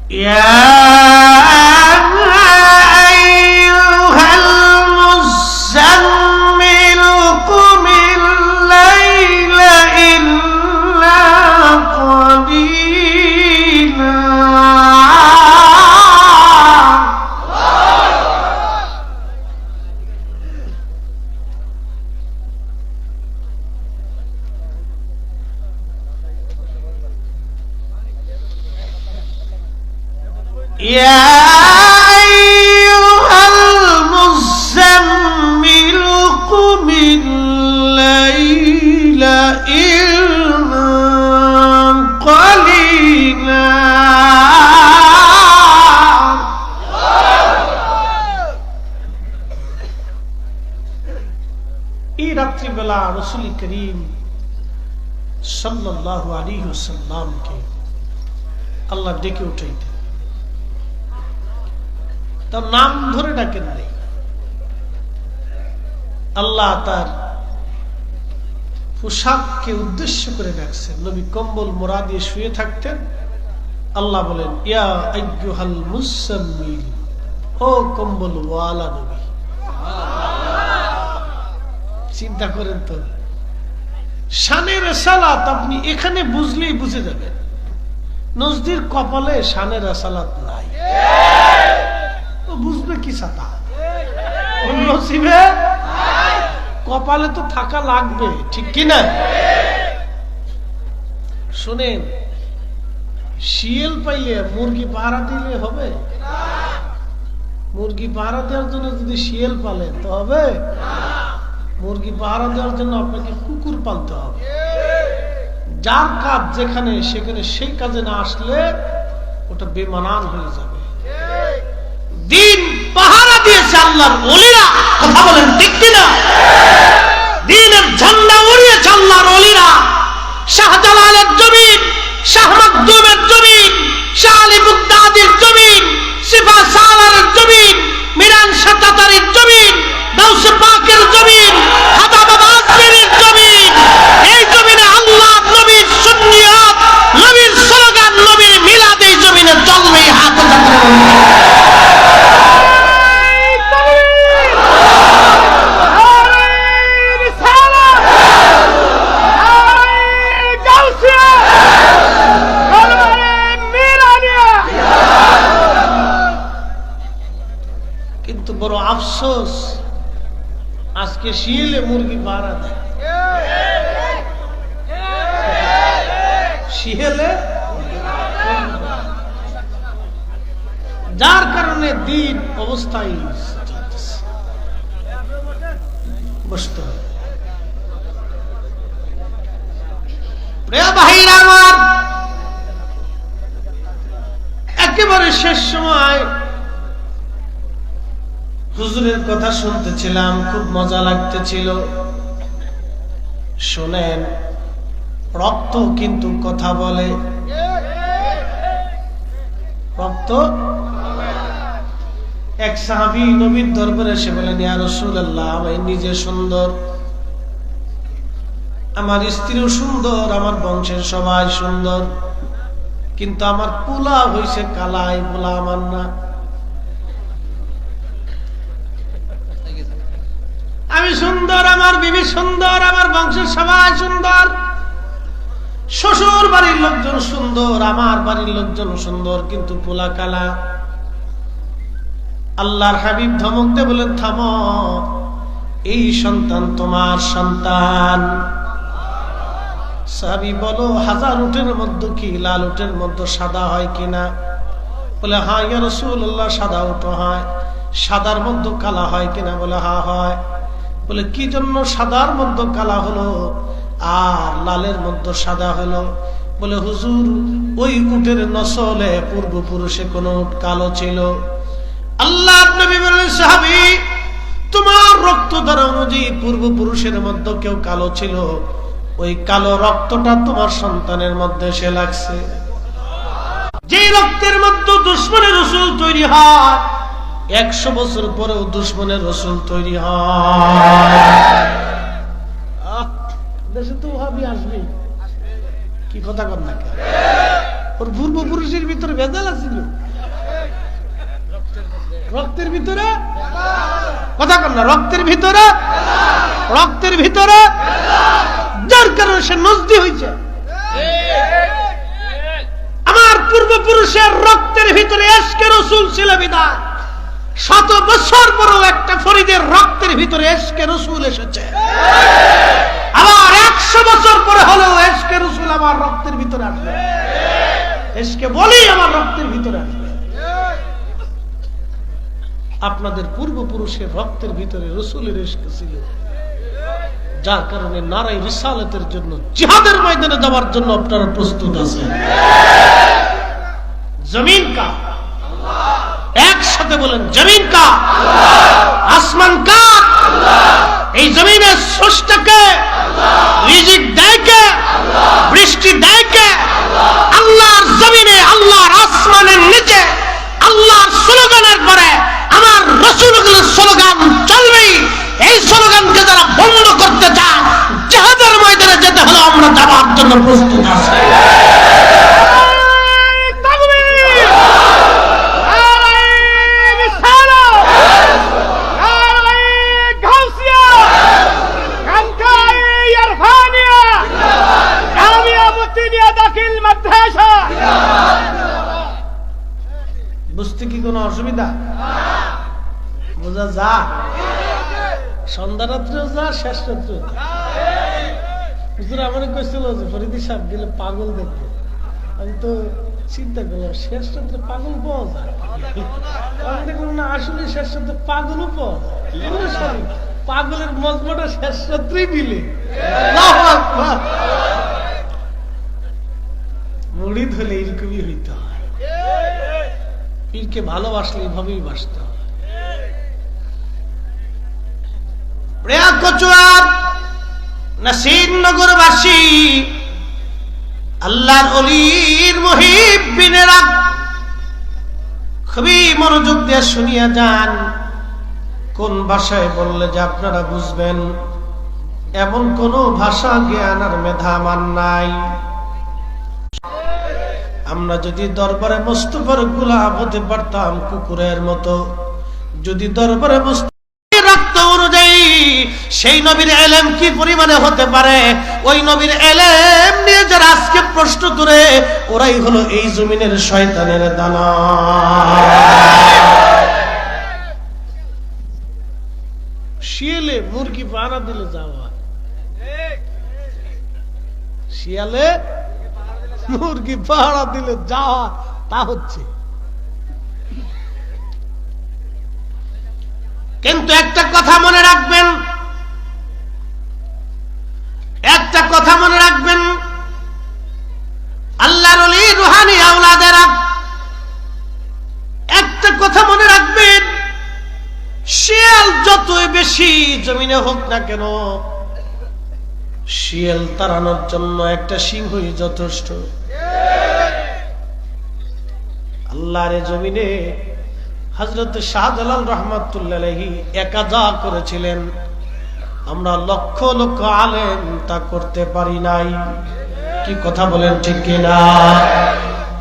এই রাত্রিবেলা রাসূল করিম সাল্লাল্লাহু আলাইহি ওয়াসাল্লামকে আল্লাহ ডেকে উঠাইতেন, তার নাম ধরে ডাকেন নাই। আল্লাহ তার পোশাককে উদ্দেশ্য করে ডাকছেন। নবী কম্বল মোড়া দিয়ে শুয়ে থাকতেন। আল্লাহ বলেন, ইয়া আইয়ুহাল মুসাম্মিল, ও কম্বল ওয়ালা নবী। চিন্তা করেন তো, শানে রিসালাত আপনি এখানে বুঝলেই বুঝে যাবেন। নজদির কপালে শানে রিসালাত নাই, ও বুঝবে কি সাতা? নসিবে কপালে তো থাকা লাগবে, ঠিক কিনা? শুনেন, শিয়াল পাইলে মুরগি পাহারা দিলে হবে? মুরগি পাহারা দেওয়ার জন্য যদি শিয়াল পালেন তো হবে? মুরগি পাহারা দেওয়ার জন্য আপনাকে কুকুর পালতে হবে। যার কাজ যেখানে সেখানে সেই কাজে না আসলে ওটা বেমানান হয়ে যাবে। দিন পাহারা দিয়েছে আল্লাহর ওলিরা, কথা বলেন ঠিক কিনা? দিনের ঝান্ডা উড়িয়েছে আল্লাহর ওলিরা। শাহজালালের জমিন, শাহ মাকদুমের জমিন, শাহ আলী বুগদাদির জমিন, সিফা সালারের জমিন, মিরান শাতাতারির জমিন, গাউসে পাকের জমিন, হাদা বাবা আজমিরের জমিন। এই জমিনে আল্লাহ, নবীর সুন্নিয়ত, নবীর স্লোগান, নবীর মিলাদ এই জমিনে জন্মে হাত কিন্তু বড় আফসোস, আজকে শিয়ালে মুরগি পাহারা দেয়। শিয়ালে, যার কারণে দিন অবস্থায় বসতে হবে। প্রিয় ভাইরা আমার, একেবারে শেষ সময় হুজুরের কথা শুনতেছিলাম, খুব মজা লাগতেছিল। শোনেন, রক্ত কিন্তু কথা বলে। রক্ত। এক সাহাবী নবীর দরবারে এসে বলেন, ইয়া রাসূলুল্লাহ, আমি নিজে সুন্দর, আমার স্ত্রীও সুন্দর, আমার বংশের সবাই সুন্দর, কিন্তু আমার পোলা হইছে কালা, এই পোলা আমার না। আমি সুন্দর, আমার বিবি সুন্দর, আমার বংশের সবাই সুন্দর, শ্বশুর বাড়ির লোকজন সুন্দর, আমার বাড়ির লোকজন সুন্দর, কিন্তু পোলা কালা। আল্লাহর হাবিব ধমক দিয়ে বলেন, থামো, এই সন্তান তোমার সন্তান। সাহাবী বলো, হাজার উটের মধ্যে কি লাল উটের মধ্যে সাদা হয় কিনা? বলে, হ্যাঁ ইয়া রাসূলুল্লাহ, সাদা উট হয়। সাদার মধ্যে কালা হয় কিনা? বলে, হ্যাঁ হয়। বলে, কি জন্য সাদার মধ্যে কালা হলো আর লালের মধ্যে সাদা হলো? বলে, হুজুর, ওই উটের নসলে পূর্বপুরুষে কোন উট কালো ছিল। আল্লাহ নবী বললেন, সাহাবী, তোমার রক্ত দ্বারা অনুযায়ী পূর্বপুরুষের মধ্যে কেউ কালো ছিল, ওই কালো রক্তটা তোমার সন্তানের মধ্যে এসে লাগছে। যে রক্তের মধ্যে দুশমনের রাসূল তৈরি হয়, 100 বছর পরেও দুশমনের রাসূল তৈরি হয়। দেশে তো ওহাবি আসবে, কি কথা কর না? ওর পূর্বপুরুষের ভিতরে ভেজাল ছিল, রক্তের ভিতরে কথা কন না, রক্তের ভিতরে, রক্তের ভিতরে, যার কারণে সে নজদি হয়েছে। আমার পূর্বপুরুষের রক্তের ভিতরে ইশকে রাসূল ছিল বিধায় 100 বছর পরেও একটা ফরিদের রক্তের ভিতরে ইশকে রাসূল এসেছে। আবার 100 বছর পরে হলেও ইশকে রাসূল আমার রক্তের ভিতরে আসবে, ইশকে বলি আমার রক্তের ভিতরে আসবে। আপনাদের পূর্বপুরুষের রক্তের ভিতরে রাসূলের ইশক ছিল, যার কারণে নারায়ে রিসালাতের জন্য জিহাদের ময়দানে যাওয়ার জন্য আপনারা প্রস্তুত আছেন। জমিন কা একসাথে বলেন, জমিন কা, আসমান কা, এই জমিনের স্রষ্টাকে, রিজিক দেয় কে, বৃষ্টি দেয় কে? আল্লাহর জমিনে, আল্লাহর আসমানের নিচে আল্লাহর স্লোগানের পরে আমার রাসূলের স্লোগান চলবেই। এই স্লোগানকে যারা বন্ধ করতে চায়, জিহাদের ময়দানে যেতে হলে আমরা যাওয়ার জন্য প্রস্তুত আছি। বুঝতে কি কোনো অসুবিধা? বোঝা যা, সন্ধ্যা রাত্রেও যা, শেষ রাত্রেও যা। হুজুর আমার কইছিল যে ফরিদি সাহেব গেলে পাগল দেখবো। আমি তো চিন্তা করলাম শেষ রাত্রে পাগল পাওয়া যায়, আমি দেখলাম না আসলে শেষ রাত্রে পাগলও পাওয়া যায়। পাগলের মজমাটা শেষ রাত্রেই মিলে। মুড়িদ হলে এরকমই হইতে হয়, পীরকে ভালোবাসলে এইভাবেই বাসতে হয়। প্রিয় কচুয়ার নাসিরনগরবাসী, আল্লাহর ওলির মুহিব্বিনেরা খুবই মনোযোগ দিয়ে শুনিয়া যান। কোন ভাষায় বললে যে আপনারা বুঝবেন এমন কোন ভাষা জ্ঞান আর মেধা মান নাই। আমরা যদি দরবারে মুস্তাফার গোলাম হতে পারতাম কুকুরের মতো, যদি দরবারে মুস্তাফার রক্ত অনুযায়ী সেই নবীর ইলম কি পরিমাণে হতে পারে, ওই নবীর ইলম নিয়ে যারা আজকে প্রশ্ন করে ওরাই হলো এই জমিনের শয়তানের দানা। শিয়ালে মুরগি পাড়া দিলে যাওয়া, শিয়ালে মুরগি পাহারা দিলে যাওয়া, তা হচ্ছে। কিন্তু একটা কথা মনে রাখবেন, একটা কথা মনে রাখবেন, আল্লাহর ওলি রুহানি আওলাদেরা একটা কথা মনে রাখবেন, শিয়াল যতই বেশি জমিনে হোক না কেন, শিয়াল তাড়ানোর জন্য একটা সিংহই যথেষ্ট। আল্লাহর জমিনে হযরত শাহজালাল রাহমাতুল্লাহ আলাইহি একা যা করেছিলেন, আমরা লক্ষ লক্ষ আলেম তা করতে পারি নাই। কি কথা বলেন ঠিক কিনা?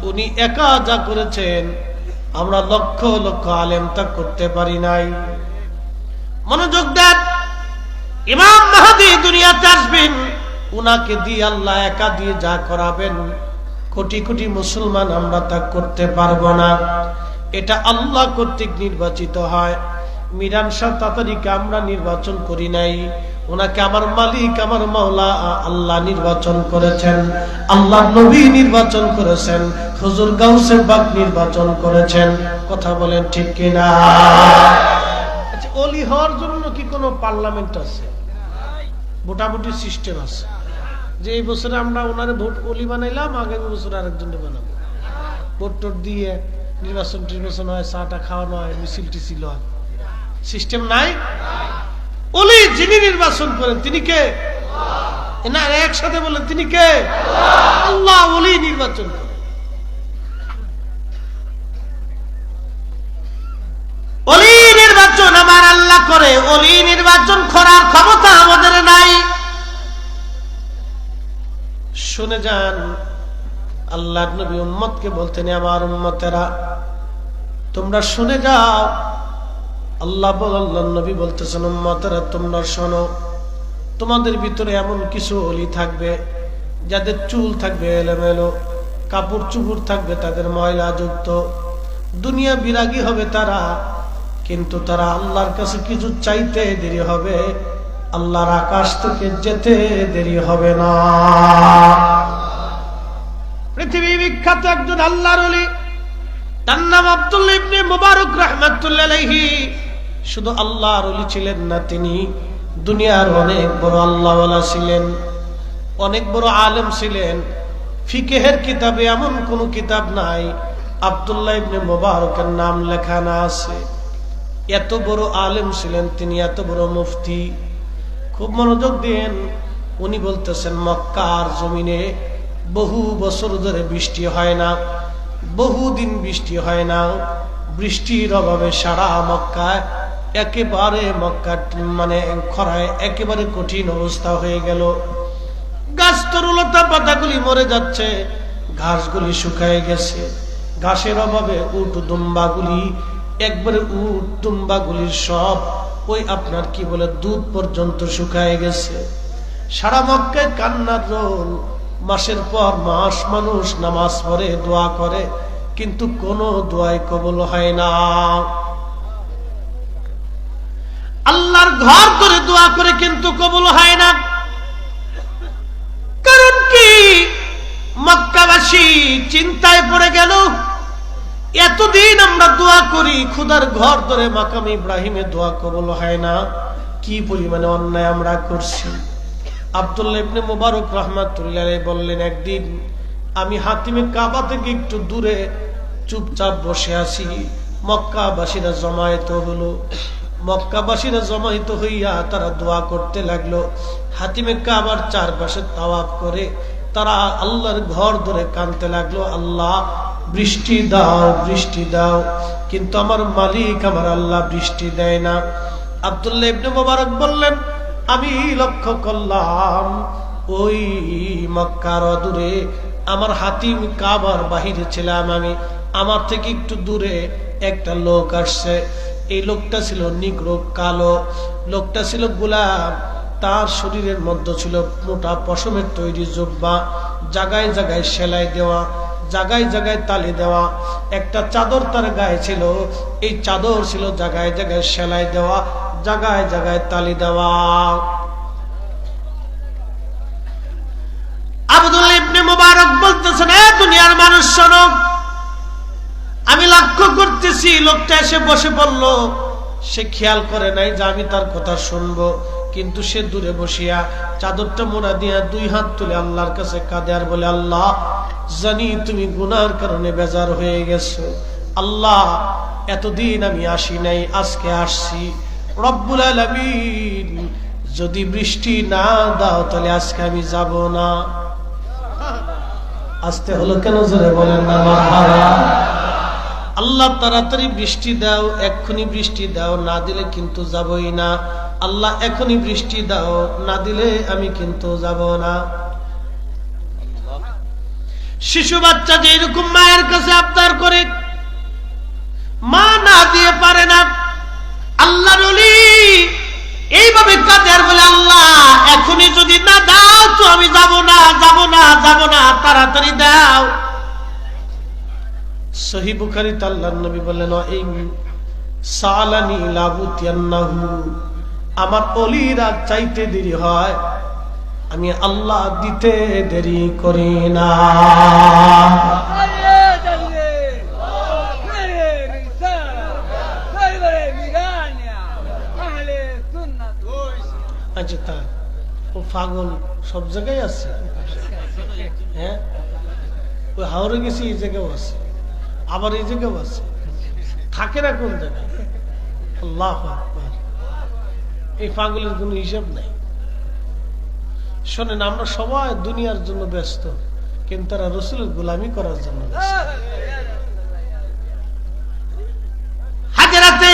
উনি একা যা করেছেন আমরা লক্ষ লক্ষ আলেম তা করতে পারি নাই। মনোযোগ দেন, ইমাম মাহদী দুনিয়াতে আসবেন, উনাকে দিয়ে আল্লাহ একা দিয়ে যা করাবেন কোটি কোটি মুসলমান আমরা তা করতে পারবো না। এটা আল্লাহ কর্তৃক নির্বাচিত হয়। মিরান শাহ তাতারিকে আমরা নির্বাচন করি নাই, ওনাকে আমার মালিক আমার মাওলা আল্লাহ নির্বাচন করেছেন, আল্লাহ নবী নির্বাচন করেছেন, হুজুর গাউসে পাক নির্বাচন করেছেন। কথা বলেন ঠিক কিনা? আচ্ছা, ওলি হওয়ার জন্য কি কোনো পার্লামেন্ট আছে? ভোটাভুটি সিস্টেম আছে যে এই বছরে আমরা ওনারে ভোট ওলি বানাইলাম, আগামী বছর আরেকজনকে বানাবো, ভোট টোট দিয়ে নির্বাচন টির্বাচন হয়, চাটা খাওয়ানো হয়, মিছিল টিছিল হয়, সিস্টেম নাই। ওলি যিনি নির্বাচন করেন তিনি কে? না, একসাথে বলেন তিনি কে? আল্লাহ ওলি নির্বাচন করেন। ওলি নির্বাচন আমার আল্লাহ করে, ওলি নির্বাচন করার ক্ষমতা আমাদের নাই। শুনে যান, আল্লাহর নবী উম্মতকে বলতেন, আমার উম্মতেরা তোমরা শুনে যাও। আল্লাহর নবী বলতেছেন, উম্মতেরা তোমরা শোনো, তোমাদের ভিতরে এমন কিছু ওলি থাকবে যাদের চুল থাকবে এলোমেলো, কাপড় চুপড় থাকবে তাদের ময়লা যুক্ত, দুনিয়া বিরাগী হবে তারা, কিন্তু তারা আল্লাহর কাছে কিছু চাইতে দেরি হবে, আল্লাহর আকাশ থেকে যেতে দেরি হবে না। পৃথিবী বিখ্যাত একজন আল্লাহর ওলি, তার নাম আব্দুল্লাহ ইবনে মুবারক রাহমাতুল্লাহ আলাইহি। শুধু আল্লাহর ওলি ছিলেন না, তিনি দুনিয়ার অনেক বড় আল্লাহওয়ালা ছিলেন, অনেক বড় আলেম ছিলেন। ফিকহের কিতাবে এমন কোন কিতাব নাই আব্দুল্লাহ ইবনে মুবারকের নাম লেখা না আছে। এত বড় আলেম ছিলেন তিনি, এত বড় মুফতি। খুব মনোযোগ দেন, উনি বলতেছেন মক্কার জমিনে বহু বছর ধরে বৃষ্টি হয় না, বহুদিন বৃষ্টি হয় না। বৃষ্টির অভাবে সারা মক্কায় একেবারে মানে খরায় একেবারে কঠিন অবস্থা হয়ে গেল। গাছ তরুলতা পাতাগুলি মরে যাচ্ছে, ঘাসগুলি শুকায় গেছে। ঘাসের অভাবে উট দুম্বাগুলি একবারে দুম্বাগুলির সব ওই আপনার কি বলে দুধ পর্যন্ত শুকায় গেছে। সারা মক্কায় কান্নার রোল। মাসের পর মাস মানুষ নামাজ পড়ে, দোয়া করে, কিন্তু কোনো দোয়াই কবুল হয় না। আল্লাহর ঘর ধরে দোয়া করে কিন্তু কবুল হয় না। কারণ কি? মক্কাবাসী চিন্তায় পড়ে গেল, এতদিন আমরা দোয়া করি, খোদার ঘর ধরে মাকাম ইব্রাহিমে দোয়া কবুল হয় না, কি পরিমাণে অন্যায় আমরা করছি। আব্দুল্লাহ ইবনে মুবারক রাহমাতুল্লাহ আলাইহি বললেন, একদিন আমি হাতিমে কাবা থেকে একটু দূরে চুপচাপ বসে আছি, মক্কাবাসীরা জমায়েত হলো। মক্কাবাসীরা জমায়েত হইয়া তারা দোয়া করতে লাগলো। হাতিমে কাবার চারপাশে তাওয়াফ করে তারা আল্লাহর ঘর ধরে কাঁদতে লাগলো, আল্লাহ বৃষ্টি দাও, বৃষ্টি দাও। কিন্তু আমার মালিক আমার আল্লাহ বৃষ্টি দেয় না। আব্দুল্লাহ ইবনে মুবারক বললেন, আমি লক্ষ্য করলাম ওই মক্কার অদূরে আমার হাতিম কাবার বাহিরে ছিলাম আমি, আমার থেকে একটু দূরে একটা লোক আসছে। এই লোকটা ছিল নিগ্রো, কালো। লোকটা ছিল গোলাম। তার শরীরের মধ্যে ছিল মোটা পশমের তৈরি জুব্বা, জায়গায় জায়গায় সেলাই দেওয়া, জায়গায় জায়গায় তালি দেওয়া। একটা চাদর তার গায়ে ছিল, এই চাদর ছিল জায়গায় জায়গায় সেলাই দেওয়া, জায়গায় জায়গায় তালি দেওয়া। আব্দুল্লাহ ইবনে মুবারক বলতেছেন, এ দুনিয়ার মানুষ শোনো, আমি লক্ষ্য করতেছি লোকটা এসে বসে পড়ল। সে খেয়াল করে নাই যে আমি তার কথা শুনবো, কিন্তু সে দূরে বসিয়া চাদরটা মোড়া দিয়া দুই হাত তুলে আল্লাহর কাছে কাঁদে আর বলে, আল্লাহ জানি তুমি গুনার কারণে বেজার হয়ে গেছো, আল্লাহ এতদিন আমি আসি নাই, আজকে আসছি, রব্বুল আলামিন যদি বৃষ্টি না দাও তাহলে আজকে আমি যাব না। আসতে হলো কেন জোরে বলেন না মারহাবা। আল্লাহ তাড়াতাড়ি বৃষ্টি দাও, এক্ষুনি বৃষ্টি দাও, না দিলে কিন্তু যাবই না। আল্লাহ এখনই বৃষ্টি দাও, না দিলে আমি কিন্তু যাব না। শিশু বাচ্চা যেরকম মায়ের কাছে আবদার করে, মা না দিয়ে পারে না, আল্লাহর ওলি এইভাবে কাঁদে আর বলে, আল্লাহ এখনই যদি না দাও তো আমি যাব না, যাব না, যাব না, তাড়াতাড়ি দাও। সহিহ বুখারীতে আল্লাহর নবী বললেন, এই সালানি লাবুতিয়ান্নাহু, আমার ওলিরা চাইতে দেরি হয়, আমি আল্লাহ দিতে দেরি করি না। আচ্ছা, তা ও পাগল সব জায়গায় আছে, হ্যাঁ, ওই হাওড়ে গেছি এই জায়গাও আছে, আবার এই জায়গাও আছে, থাকে না কোন জায়গায়। আল্লাহু আকবার। এই পাগলের কোনো হিসাব নাই। শোনেন, আমরা সবাই দুনিয়ার জন্য ব্যস্ত, কিন্তু তারা রাসূলের গোলামি করার জন্য ব্যস্ত। হাজরাতে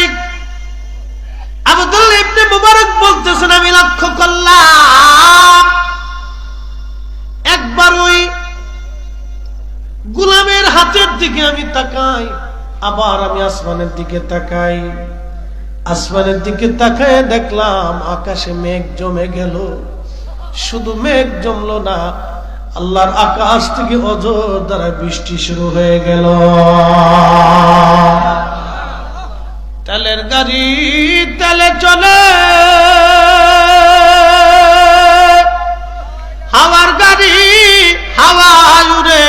আব্দুল্লাহ ইবনে মুবারক বলতেছেন, আমি লক্ষ্য করলাম একবার ওই নাই। আবার আমি আসমানের দিকে তাকাই, আসমানের দিকে তাকায় দেখলাম আকাশে মেঘ জমে গেল। শুধু মেঘ জমলো না, আল্লাহর আকাশ থেকে অঝোর দ্বারা বৃষ্টি শুরু হয়ে গেল। তেলের গাড়ি তেলে চলে, হাওয়ার গাড়ি হাওয়ায় উড়ে,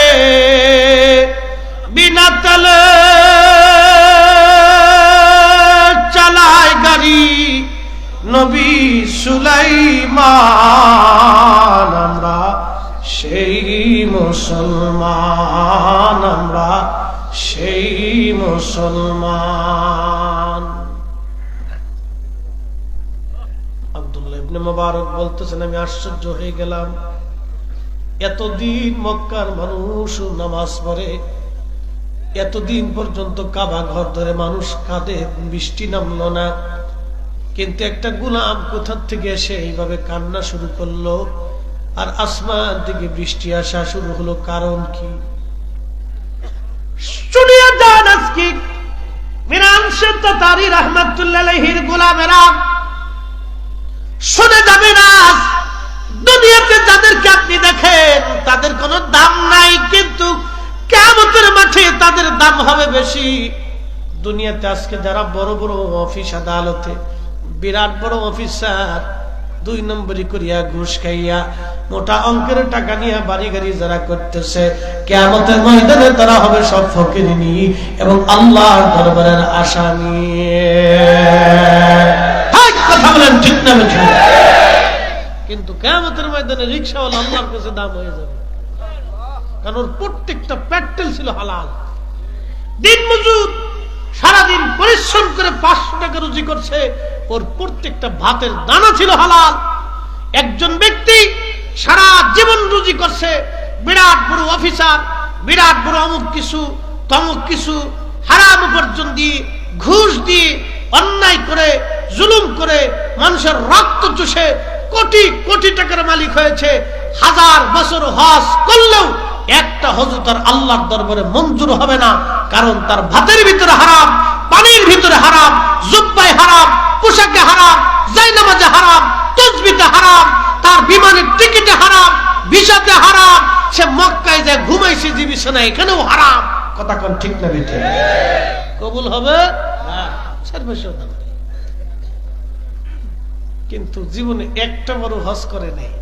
বিনা তেলে চালায় গাড়ি নবী সুলাইমান। আমরা সেই মুসলমান, আমরা সেই মুসলমান। আব্দুল্লাহ ইবনে মুবারক বলতেছেন, আমি আশ্চর্য হয়ে গেলাম, এতদিন মক্কার মানুষ নামাজ পড়ে, এতদিন পর্যন্ত কাবা ঘর ধরে মানুষ কাঁদে, বৃষ্টি নামলো না, কিন্তু একটা গোলাম কোথা থেকে এসে এইভাবে কান্না শুরু করলো আর আসমান থেকে বৃষ্টি আসা শুরু হলো, কারণ কি? শুনিয়ে যান আজকে মিরান শেখ তাতারী রাহমাতুল্লাহ আলাইহির গোলামেরা, শুনে যাবেন আজ দুনিয়াতে যাদেরকে আপনি দেখেন তাদের কোনো দাম নাই, কিন্তু কিয়ামতের মাঠে তাদের দাম হবে বেশি। দুনিয়াতে আজকে যারা বড় বড় অফিস আদালতে বিরাট বড় অফিসার, 2 নম্বরই করিয়া ঘুষ খাইয়া মোটা অঙ্কের টাকা নিয়ে বাড়ি গাড়ি যারা করতেছে, কিয়ামতের ময়দানে তারা হবে সব ফকিরিনী এবং আল্লাহর দরবারের আসামি। কথা বলেন ঠিক না বেঠিক? কিন্তু কিয়ামতের ময়দানে রিকশাওয়ালা আল্লাহর কাছে দাম হয়ে যাবে, কারণ ওর প্রত্যেকটা পেট্রোল ছিল হালাল। দিন মজুর সারাদিন পরিশ্রম করে 500 টাকা রুজি করছে, ওর প্রত্যেকটা ভাতের দানা ছিল হালাল। একজন ব্যক্তি সারা জীবন রুজি করছে, বিরাট বড় অফিসার, বিরাট বড় অমুক কিছু তমুক কিছু, হারাম উপার্জন দিয়ে, ঘুষ দিয়ে, অন্যায় করে, জুলুম করে, মানুষের রক্ত চুষে কোটি কোটি টাকার মালিক হয়েছে। 1000 বছর হজ করলেও একটা হজ তার আল্লাহর দরবারে মঞ্জুর হবে না, কারণ তার ভাতের ভিতরে হারাম, পানির ভিতরে হারাম, জুব্বায় হারাম, পোশাকে হারাম, জায়নামাজে হারাম, তাসবিতে হারাম, তার বিমানের টিকিটে হারাম, ভিসাতে হারাম, সে মক্কায় যায় ঘুমাইছে যে বিছানা এখানেও হারাম। কথা কোন ঠিক না বেঠিক? কবুল হবে না, কিন্তু জীবনে একটা বড় হজ করে নেই,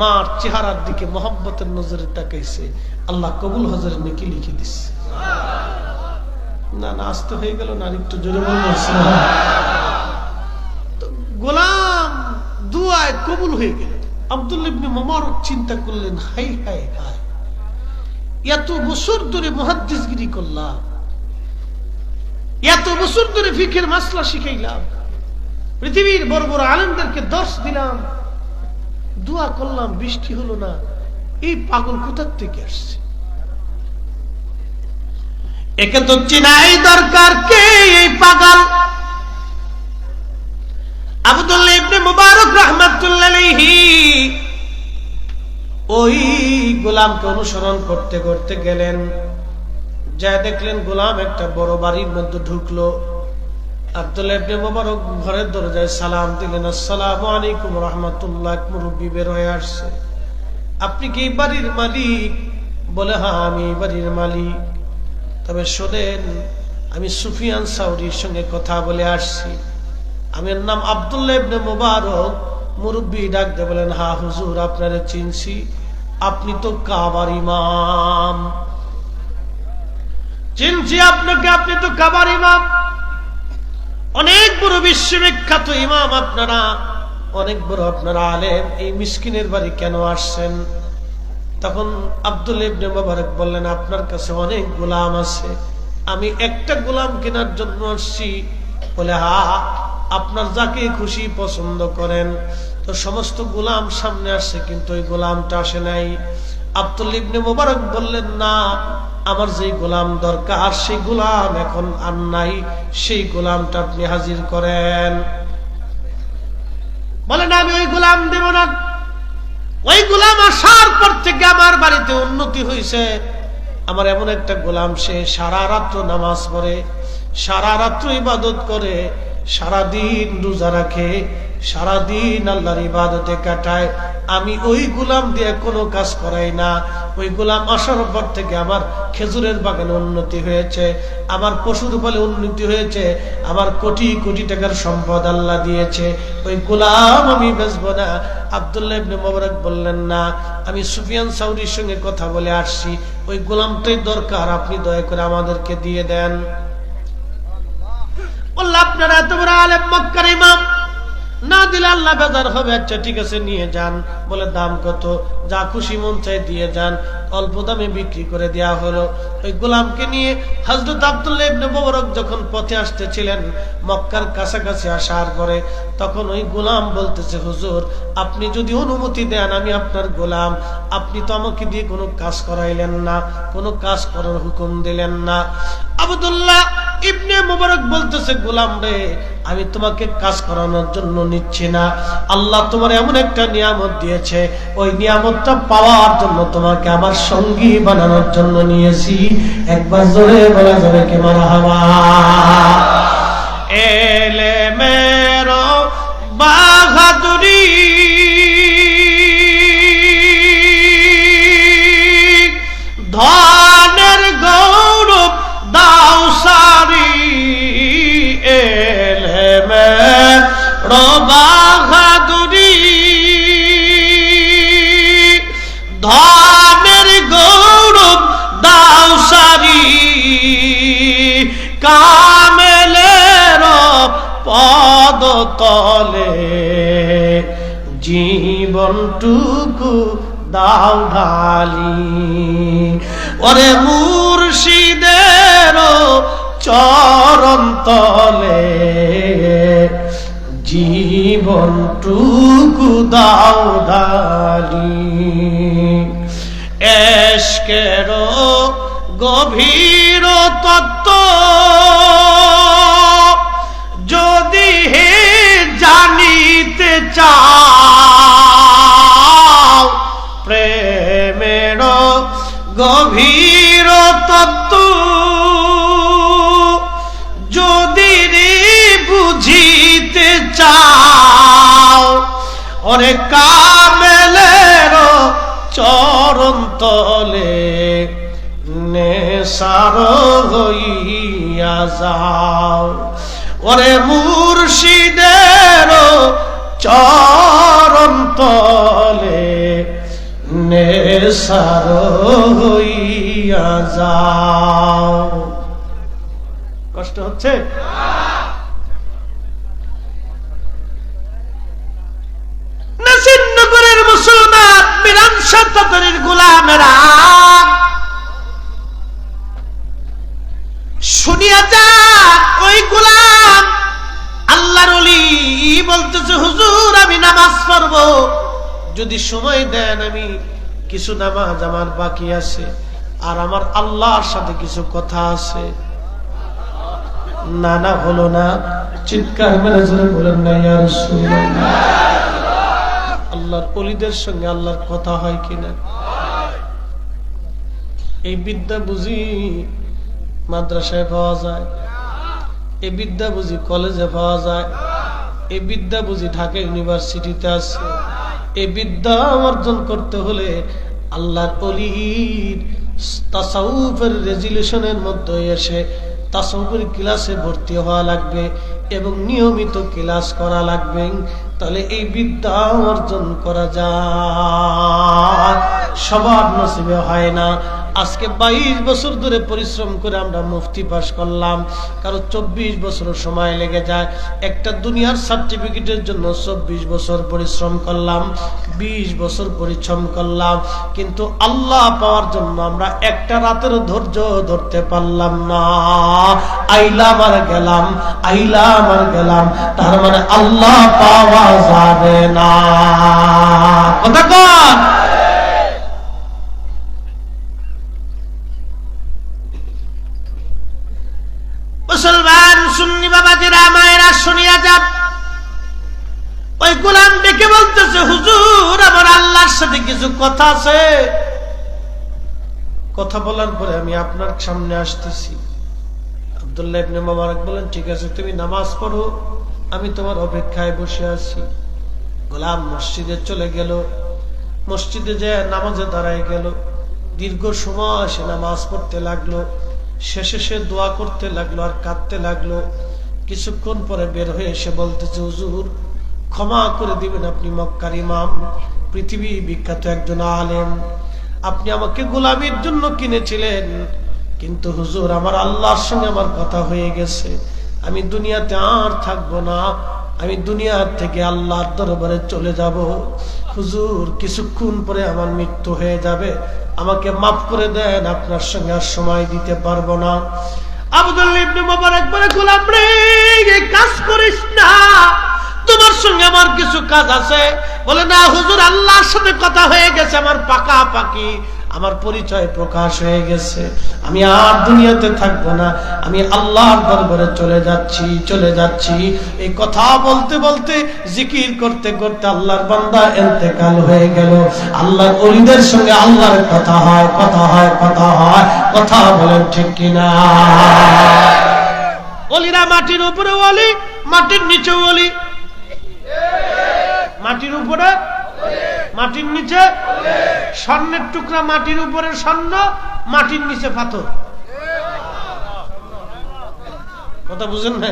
মার চেহারার দিকে মোহাব্বতের নজরে তাকাইছে, আল্লাহ কবুল হজের নেকি লিখে দিচ্ছে। না না, আসতে হয়ে গেল না, একটু জোরে বলবেন। গোলাম দুআয় কবুল হয়ে গেল। আব্দুল্লাহ ইবনে মুবারক চিন্তা করলেন, হাই হাই হাই, এত বছর ধরে মুহাদ্দিসগিরি করলাম, এত বছর ধরে ফিকহের মাসলা শিখাইলাম, পৃথিবীর বড় বড় আলেমদেরকে দর্শ দিলাম, দোয়া করলাম, বৃষ্টি হলো না, এই পাগল কোথা থেকে আসছে? একে তো চিনাই দরকার, কে এই পাগল? আব্দুল্লাহ ইবনে মুবারক রাহমাতুল্লাহ আলাইহি ওই গোলামকে অনুসরণ করতে করতে গেলেন, যা দেখলেন গোলাম একটা বড় বাড়ির মধ্যে ঢুকলো। আব্দুল্লাহ ইবনে মুবারক ঘরের দরজায় সালাম দিলেন, আসসালামু আলাইকুম রাহমাতুল্লাহ। মুরব্বি বের হয়ে আসছে, আপনি কি এই বাড়ির মালিক? বলে, হ্যাঁ আমি এই বাড়ির মালিক, তবে শোনেন, আমি সুফিয়ান সাউরির সঙ্গে কথা বলে আসছি, আমার নাম আব্দুল্লাহ ইবনে মুবারক। মুরব্বি ডাক দিয়ে বলেন, হ্যাঁ হুজুর, আপনারা চিনছি, আপনি তো কাবার ইমাম। চিনছি আপনাকে, আপনি তো কাবার ইমাম, অনেক বড় বিশ্ববিখ্যাত ইমাম আপনারা, অনেক বড় আপনারা আলেম, এই মিসকিনের বাড়ি কেন আসছেন? তখন আব্দুল্লাহ ইবনে মুবারক বললেন, আপনার কাছে অনেক গোলাম আছে, আমি একটা গোলাম কেনার জন্য আসছি। বলে, হ্যাঁ, আপনার যাকে খুশি পছন্দ করেন। তো সমস্ত গোলাম সামনে আসছে, কিন্তু ওই গোলামটা আসে নাই। আব্দুল্লাহ ইবনে মুবারক বললেন, না, আমার যেই গোলাম দরকার সেই গোলাম এখন আর নাই, সেই গোলামটা আপনি হাজির করেন। বলেন, আমি ওই গোলাম দেব না, ওই গোলাম আসার পর থেকে আমার বাড়িতে উন্নতি হয়েছে, আমার এমন একটা গোলাম, সে সারা রাত্র নামাজ পড়ে, সারা রাত্র ইবাদত করে, সারাদিন রোজা রাখে, সারাদিন আল্লাহর ইবাদতে কাটায়। আমি ওই গোলাম দিয়ে কোনো কাজ করাই না। ওই গোলাম আসার পর থেকে আমার খেজুরের বাগানে উন্নতি হয়েছে, আমার পশুর বলে উন্নতি হয়েছে, আমার কোটি কোটি টাকার সম্পদ আল্লাহ দিয়েছে। ওই গোলাম আমি বেচবো না। আব্দুল্লাহ ইবনে মুবারক বললেন, না, আমি সুফিয়ান সাউরির সঙ্গে কথা বলে আসছি, ওই গোলামটাই দরকার, আপনি দয়া করে আমাদেরকে দিয়ে দেন। বললাম, আপনারা এত বড় আলেম, মক্কার ইমাম, না দিলে আল্লাহ বেজার হবে। আচ্ছা ঠিক আছে, নিয়ে যান। বলে, দাম কত? যা খুশি মন চাই দিয়ে যান। অল্প দামে বিক্রি করে দেয়া হলো। ওই গোলামকে নিয়ে হযরত আব্দুল্লাহ ইবনে মুবারক যখন পথে আসতেছিলেন, মক্কার কাছাকাছি আসার পরে, তখন ওই গোলাম বলতেছে, হুজুর, আপনি যদি অনুমতি দেন আমি আপনার গোলাম, আপনি তো আমাকে দিয়ে কোনো কাজ করাইলেন না, কোনো কাজ করার হুকুম দিলেন না। আব্দুল্লাহ ইবনে মুবারক বলতেছে, গোলাম রে, আমি তোমাকে কাজ করানোর জন্য নিচ্ছি না। আল্লাহ তোমার এমন একটা নিয়ামত দিয়েছে, ওই নিয়ামতটা পাওয়ার জন্য তোমাকে আমার সঙ্গী বানানোর জন্য নিয়েছি। একবার জোরে বলা যাবে কি মারহাবা? এলেমের বাহাদুরি ধনের গৌরব দাও সারি, এলেমের বাহাদুরি ধনের গৌরব দাও সারি, কামেলের পদ তলে জীবনটুকু দাও ঢালি। ওরে মুর্শিদের চরণ তলে জীবনটুকু দাও ঢালি। এশকের গভীর তত্ত্ব যদি হে জানিতে চাও, প্রেমের গভীর তত্ত্ব যদি রে বুঝিতে চাও, ওরে কামেলের চরণ তলে নেশার হইয়া যাও। ওরে মুর্শিদের চরণ তলে নেশার হইয়া যাও। কষ্ট হচ্ছে? নাসিরনগরের মুসলমান মিরান শাহ গোলামেরা শুনিয়া যাক, ওই গোলাম আল্লাহর ওলি বলতেছে, হুজুর আমি নামাজ পড়বো, যদি সময় দেন আমি কিছু নামাজ আমার বাকি আছে, আর আমার আল্লাহর সাথে কিছু কথা আছে। না না হলো না, চিৎকার মেরে জোরে বলেন না ইয়া রাসূলুল্লাহ। আল্লাহর ওলিদের সঙ্গে আল্লাহর কথা হয় কিনা? এই বিদ্যা বুঝি মাদ্রাসায় পাওয়া যায়, এই বিদ্যা বুঝি কলেজে পাওয়া যায়, এই বিদ্যা বুঝি ঢাকা ইউনিভার্সিটিতে আছে। এই বিদ্যা অর্জন করতে হলে আল্লাহর ওলির তাসাউফের রেজুলেশনের মধ্যে এসে তাসাউফের ক্লাসে ভর্তি হওয়া লাগবে এবং নিয়মিত ক্লাস করা লাগবে, তাহলে এই বিদ্যা অর্জন করা যায়। সবার নসিবে হয় না। আজকে 22 বছর ধরে পরিশ্রম করে আমরা মুফতি পাস করলাম, কারো 24 বছর সময় লেগে যায়। একটা দুনিয়ার সার্টিফিকেটের জন্য 24 বছর পরিশ্রম করলাম, 20 বছর পরিশ্রম করলাম, কিন্তু আল্লাহ পাওয়ার জন্য আমরা একটা রাতের ধৈর্য ধরতে পারলাম না। আইলাম আর গেলাম, আইলাম আর গেলাম, তার মানে আল্লাহ পাওয়া যাবে না। কথা কন? মুসলমান সুন্নি বাবাজিরা মায়েরা শুনিয়া যান, ওই গোলাম ডেকে বলতেছে, হুজুর আমার আল্লাহর সাথে কিছু কথা আছে। কথা বলার পরে আমি আপনার সামনে আসতেছি। আব্দুল্লাহ ইবনে মুবারক বলেন, ঠিক আছে, তুমি নামাজ পড়ো, আমি তোমার অপেক্ষায় বসে আছি। গোলাম মসজিদে চলে গেল। মসজিদে যে নামাজে দাঁড়ায় গেল। দীর্ঘ সময় সে নামাজ পড়তে লাগলো। শেষে সে দোয়া করতে লাগলো আর কাঁদতে লাগলো। কিছুক্ষণ পরে বের হয়ে এসে বলতেছে, হুজুর ক্ষমা করে দিবেন, আপনি মক্কার ইমাম, পৃথিবী বিখ্যাত একজন আলেম, আপনি আমাকে গোলামির জন্য কিনেছিলেন, কিন্তু হুজুর আমার আল্লাহর সঙ্গে আমার কথা হয়ে গেছে, আমি দুনিয়াতে আর থাকবো না, আমি দুনিয়ার থেকে আল্লাহর দরবারে চলে যাব। হুজুর কিছুক্ষণ পরে আমার মৃত্যু হয়ে যাবে, আমাকে মাফ করে দেন, আপনার সঙ্গে আর সময় দিতে পারবো না। আব্দুল্লাহ ইবনে মুবারক বলে, গোলাম রে, এই কাজ করিস না, তোমার সঙ্গে আমার কিছু কাজ আছে। বলে, না হুজুর, আল্লাহর সাথে কথা হয়ে গেছে, আমার পাকাপাকি, আমার পরিচয় প্রকাশ হয়ে গেছে, আমি আর দুনিয়াতে থাকবো না, আমি আল্লাহর দরবারে চলে যাচ্ছি। এই কথা বলতে বলতে, জিকির করতে করতে আল্লাহর বান্দা ইন্তেকাল হয়ে গেল। আল্লাহর ওলিদের সঙ্গে আল্লাহর কথা হয়, কথা বলেন ঠিক কিনা? ওলিরা মাটির উপরে ওলি, মাটির নিচে ওলি। মাটির উপরে, মাটির নিচে। স্বর্ণের টুকরা মাটির উপরে স্বর্ণ, মাটির নিচে পাথর। কথা বুঝেন না?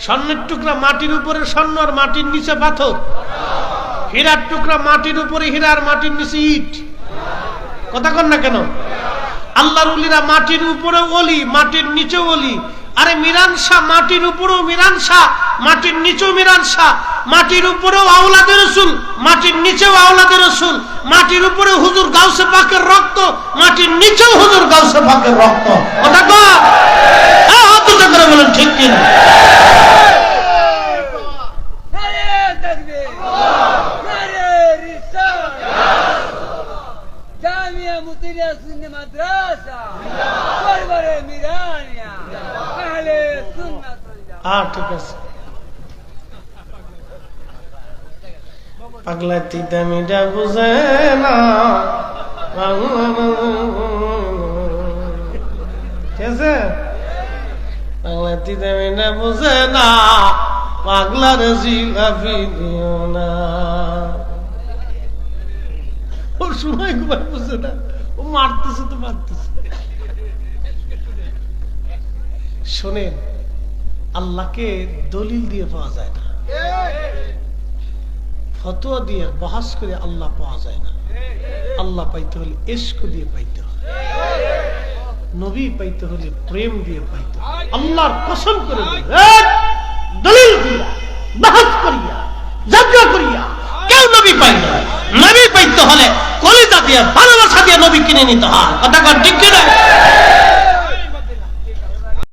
স্বর্ণের টুকরা মাটির উপরে স্বর্ণ আর মাটির নিচে পাথর। হীরার টুকরা মাটির উপরে হীরা আর মাটির নিচে ইট। কথা কন না কেন? আল্লাহর ওলিরা মাটির উপরে ওলি, মাটির নিচে ওলি। আরে মিরান শাহ মাটির উপরেও মিরান শাহ, মাটির নিচেও মিরান শাহ, মাটির উপরেও আওলাদে রাসূল, মাটির নিচেও আওলাদে রাসূল, মাটির উপরে হুজুর গাউসে পাকের রক্ত, মাটির নিচেও হুজুর গাউসে পাকের রক্ত। কথা কও, হাত উঁচু করে বলেন ঠিক কিনা? ঠিক আছে। পাগলা তিতা মিঠা বুঝে না, ঠিক আছে, পাগলা তিতা মিঠা বুঝে না, পাগলার জিলাপি দিও না। ওর সময় ঘুমায় বুঝে না, ও মারতেছে তো মারতেছে। শোনেন, আল্লাহকে দলিল দিয়ে পাওয়া যায় না, ফতোয়া দিয়ে বহাস করে আল্লাহ পাওয়া যায় না। আল্লাহ পাইতে হলে ইশক দিয়ে পাইতে হয়, নবী পাইতে হলে প্রেম দিয়ে পাইতে হয়। আল্লাহর কসম করে দলিল দিয়া বহাস করিয়া ঝগড়া করিয়া কেউ নবী পাই না। নবী পাইতে হলে কলিজা দিয়ে ভালোবাসা দিয়ে নবী কিনে নিতে হয়। কথা কর ঠিক কিনা?